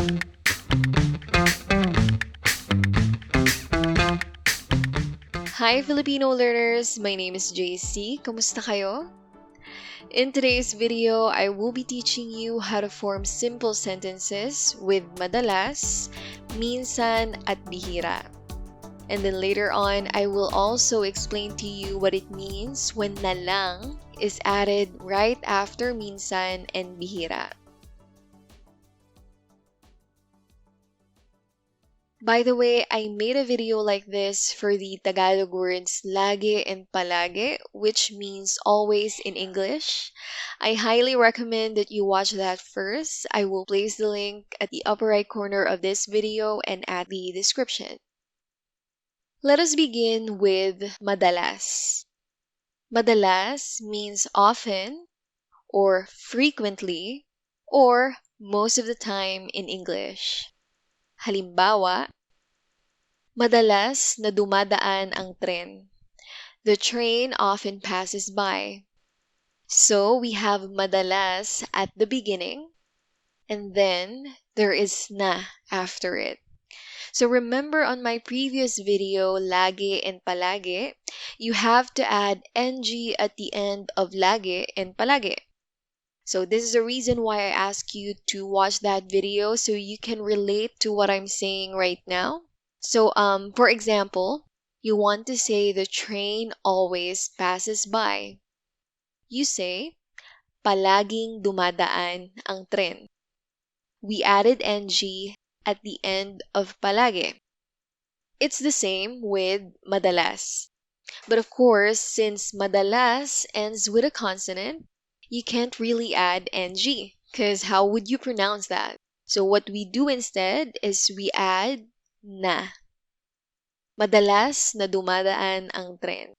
Hi Filipino learners! My name is JC. Kamusta kayo? In today's video, I will be teaching you how to form simple sentences with madalas, minsan, at bihira. And then later on, I will also explain to you what it means when nalang is added right after minsan and bihira. By the way, I made a video like this for the Tagalog words lagi and palagi, which means always in English. I highly recommend that you watch that first. I will place the link at the upper right corner of this video and at the description. Let us begin with madalas. Madalas means often or frequently or most of the time in English. Halimbawa, madalas na dumadaan ang tren. The train often passes by. So we have madalas at the beginning, and then there is na after it. So remember on my previous video, lagi and palagi, you have to add ng at the end of lagi and palagi. So this is the reason why I ask you to watch that video so you can relate to what I'm saying right now. So, for example, you want to say the train always passes by. You say, palaging dumadaan ang tren. We added ng at the end of palagi. It's the same with madalas. But of course, since madalas ends with a consonant, you can't really add ng because how would you pronounce that? So what we do instead is we add na. Madalas na dumadaan ang tren.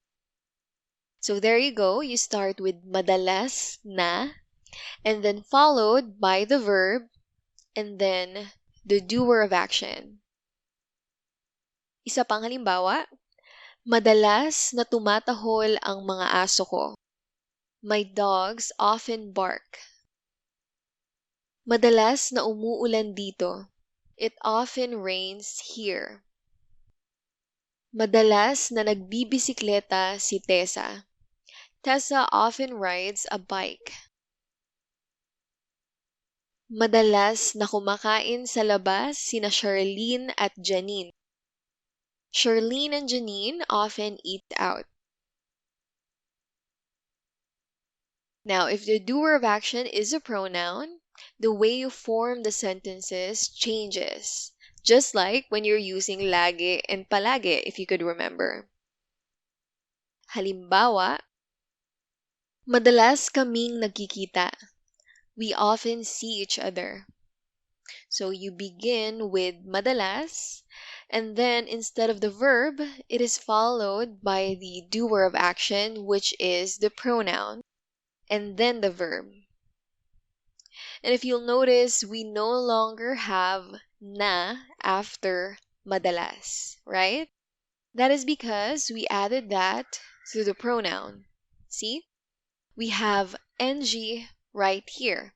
So there you go. You start with madalas na and then followed by the verb and then the doer of action. Isa pang halimbawa, madalas na tumatahol ang mga aso ko. My dogs often bark. Madalas na umuulan dito. It often rains here. Madalas na nagbibisikleta si Tessa. Tessa often rides a bike. Madalas na kumakain sa labas sina Charlene at Janine. Charlene and Janine often eat out. Now, if the doer of action is a pronoun, the way you form the sentences changes. Just like when you're using lagi and palagi, if you could remember. Halimbawa, madalas kaming nagkikita. We often see each other. So you begin with madalas, and then instead of the verb, it is followed by the doer of action, which is the pronoun, and then the verb. And if you'll notice, we no longer have na after madalas, right? That is because we added that to the pronoun. See? We have ng right here.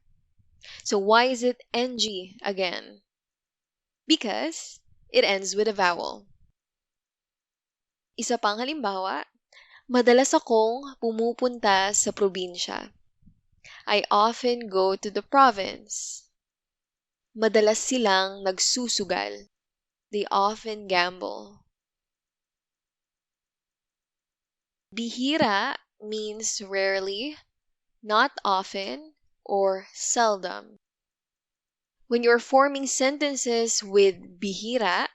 So why is it ng again? Because it ends with a vowel. Isa pang halimbawa, madalas akong pumupunta sa probinsya. I often go to the province. Madalas silang nagsusugal. They often gamble. Bihira means rarely, not often, or seldom. When you're forming sentences with bihira,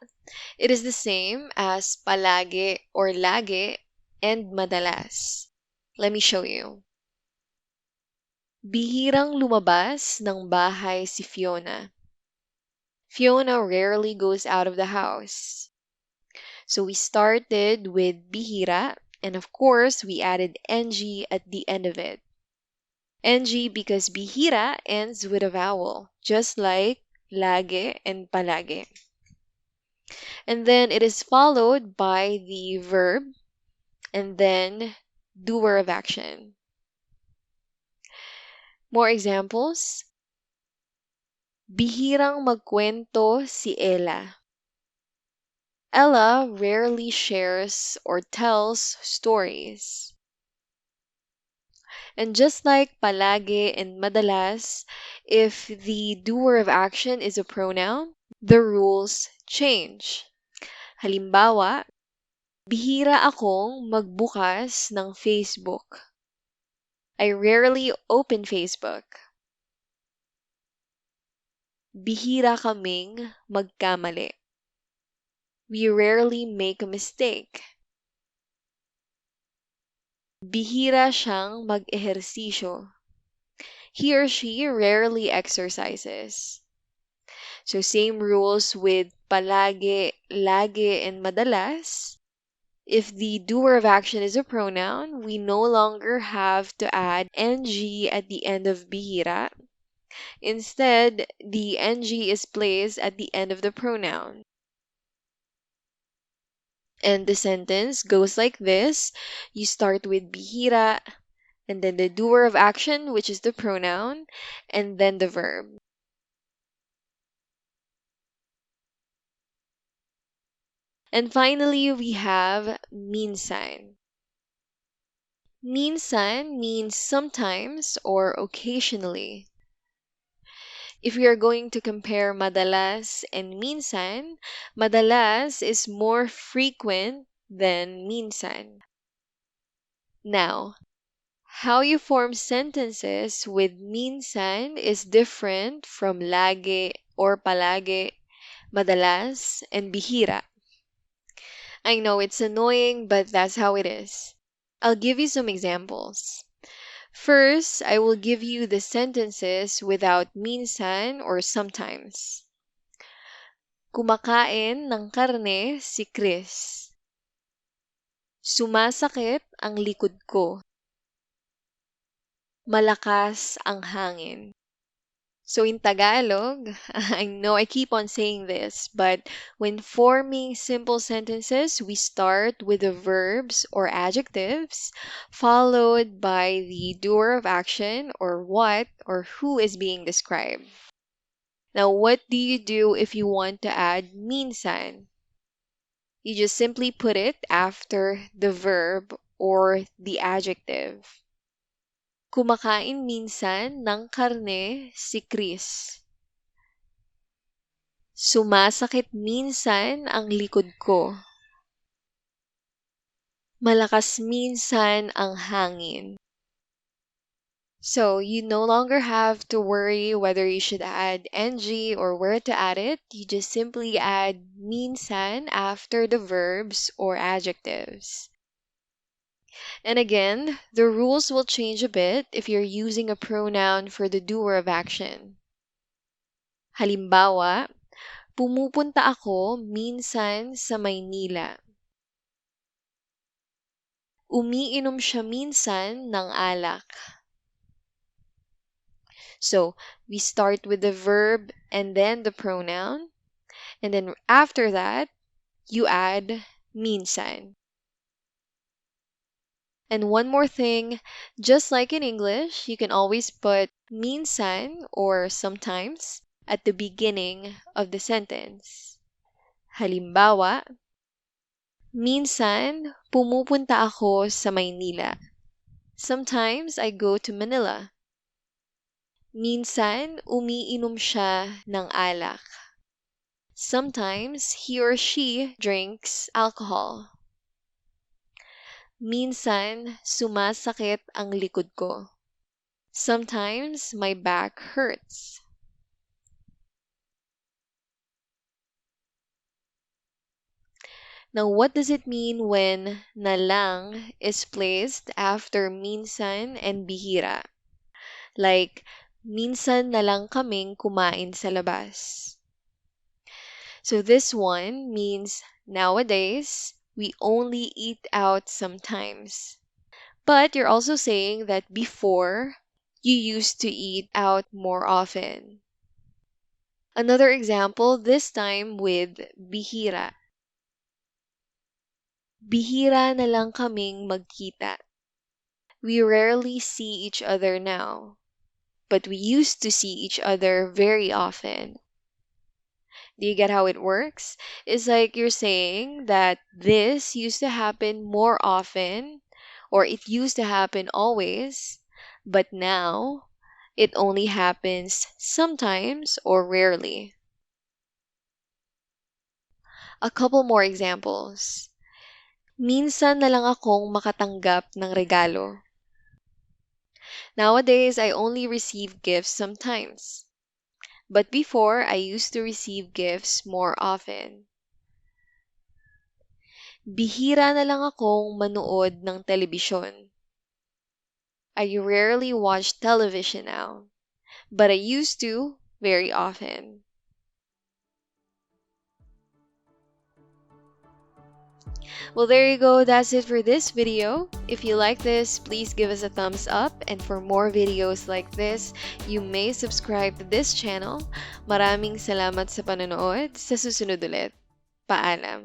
it is the same as palagi or lagi and madalas. Let me show you. Bihirang lumabas ng bahay si Fiona. Fiona rarely goes out of the house. So we started with bihira, and of course, we added ng at the end of it. ng because bihira ends with a vowel, just like lagi and palagi. And then it is followed by the verb and then doer of action. More examples. Bihirang magkwento si Ella. Ella rarely shares or tells stories. And just like palagi and madalas, if the doer of action is a pronoun, the rules change. Halimbawa, bihira akong magbukas ng Facebook. I rarely open Facebook. Bihira kaming magkamali. We rarely make a mistake. Bihira siyang mag-ehersisyo. He or she rarely exercises. So same rules with palagi, lagi, and madalas. If the doer of action is a pronoun, we no longer have to add ng at the end of bihira. Instead, the ng is placed at the end of the pronoun. And the sentence goes like this. You start with bihira, and then the doer of action, which is the pronoun, and then the verb. And finally, we have MINSAN. MINSAN means sometimes or occasionally. If we are going to compare madalas and MINSAN, madalas is more frequent than MINSAN. Now, how you form sentences with MINSAN is different from lagi or palagi, madalas, and bihira. I know it's annoying, but that's how it is. I'll give you some examples. First, I will give you the sentences without minsan or sometimes. Kumakain ng karne si Chris. Sumasakit ang likod ko. Malakas ang hangin. So in Tagalog, I know I keep on saying this, but when forming simple sentences, we start with the verbs or adjectives, followed by the doer of action or what or who is being described. Now, what do you do if you want to add minsan? You just simply put it after the verb or the adjective. Kumakain minsan ng karne si Chris. Sumasakit minsan ang likod ko. Malakas minsan ang hangin. So, you no longer have to worry whether you should add ng or where to add it. You just simply add minsan after the verbs or adjectives. And again, the rules will change a bit if you're using a pronoun for the doer of action. Halimbawa, pumupunta ako minsan sa Maynila. Umiinom siya minsan ng alak. So, we start with the verb and then the pronoun. And then after that, you add minsan. And one more thing, just like in English, you can always put minsan or sometimes at the beginning of the sentence. Halimbawa, minsan pumupunta ako sa Maynila. Sometimes I go to Manila. Minsan umiinom siya ng alak. Sometimes he or she drinks alcohol. Minsan sumasakit ang likod ko. Sometimes my back hurts. Now, what does it mean when nalang is placed after minsan and bihira? Like, minsan nalang kaming kumain sa labas. So this one means nowadays we only eat out sometimes. But you're also saying that before you used to eat out more often. Another example, this time with bihira. Bihira na lang kaming magkita. We rarely see each other now. but we used to see each other very often. Do you get how it works? It's like you're saying that this used to happen more often, or it used to happen always, but now it only happens sometimes or rarely. A couple more examples. Minsan na lang akong makatanggap ng regalo. Nowadays, I only receive gifts sometimes. But before, I used to receive gifts more often. Bihira na lang akong manood ng telebisyon. I rarely watch television now, but I used to very often. Well, there you go. That's it for this video. If you like this, please give us a thumbs up. And for more videos like this, you may subscribe to this channel. Maraming salamat sa panonood. Sa susunod ulit. Paalam.